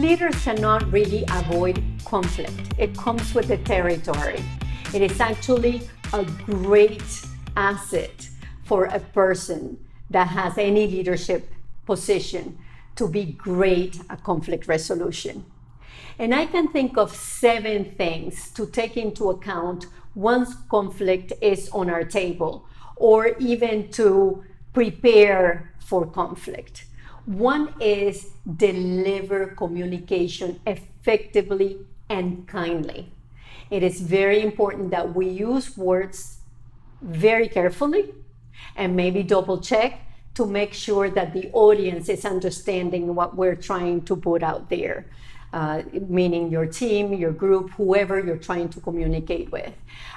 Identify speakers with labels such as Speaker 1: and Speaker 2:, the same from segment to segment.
Speaker 1: Leaders cannot really avoid conflict. It comes with the territory. It is actually a great asset for a person that has any leadership position to be great at conflict resolution. And I can think of 7 things to take into account once conflict is on our table, or even to prepare for conflict. One is deliver communication effectively and kindly. It is very important that we use words very carefully and maybe double check to make sure that the audience is understanding what we're trying to put out there, meaning your team, your group, whoever you're trying to communicate with.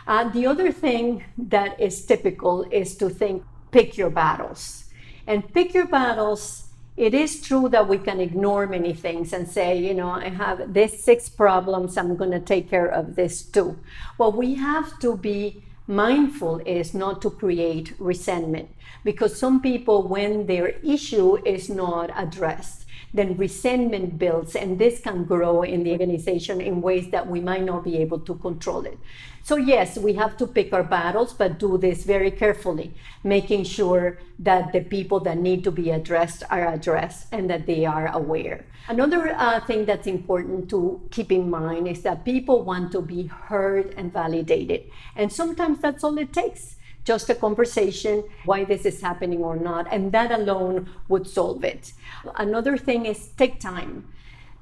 Speaker 1: The other thing that is typical is to think, pick your battles. And pick your battles. It is true that we can ignore many things and say, I have these 6 problems, I'm going to take care of this too. What we have to be mindful is not to create resentment, because some people, when their issue is not addressed, then resentment builds, and this can grow in the organization in ways that we might not be able to control it. So yes, we have to pick our battles, but do this very carefully, making sure that the people that need to be addressed are addressed and that they are aware. Another thing that's important to keep in mind is that people want to be heard and validated. And sometimes that's all it takes. Just a conversation, why this is happening or not, and that alone would solve it. Another thing is take time,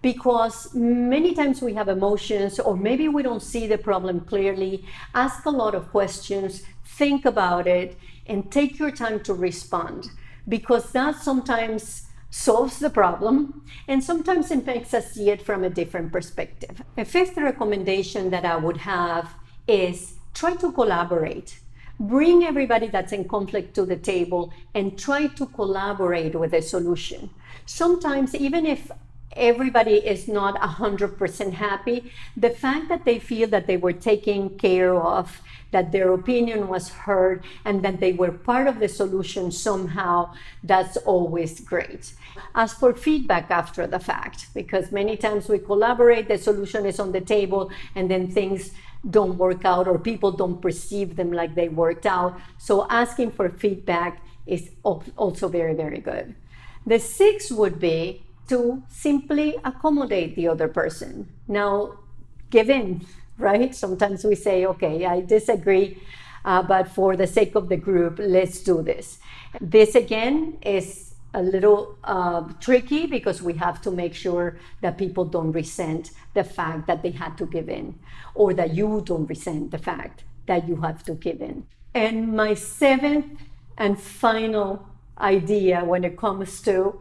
Speaker 1: because many times we have emotions, or maybe we don't see the problem clearly. Ask a lot of questions, think about it, and take your time to respond, because that sometimes solves the problem, and sometimes it makes us see it from a different perspective. A 5th recommendation that I would have is try to collaborate. Bring everybody that's in conflict to the table and try to collaborate with a solution. Sometimes, even if everybody is not 100% happy, the fact that they feel that they were taken care of, that their opinion was heard, and that they were part of the solution somehow, that's always great. As for feedback after the fact, because many times we collaborate, the solution is on the table, and then things don't work out, or people don't perceive them like they worked out. So asking for feedback is also very, very good. The 6th would be to simply accommodate the other person. Now, give in, right? Sometimes we say, okay, I disagree, but for the sake of the group, let's do this. This again is a little tricky, because we have to make sure that people don't resent the fact that they had to give in, or that you don't resent the fact that you have to give in. And my 7th and final idea when it comes to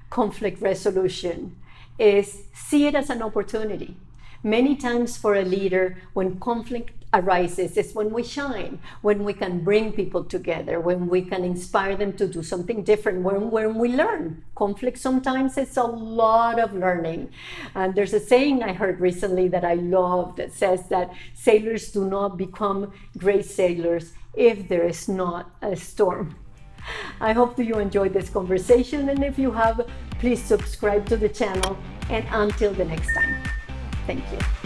Speaker 1: conflict resolution is see it as an opportunity. Many times for a leader, when conflict arises, is when we shine, when we can bring people together, when we can inspire them to do something different, when we learn. Conflict sometimes is a lot of learning. And there's a saying I heard recently that I love that says that sailors do not become great sailors if there is not a storm. I hope that you enjoyed this conversation, and if you have, please subscribe to the channel, and until the next time, thank you.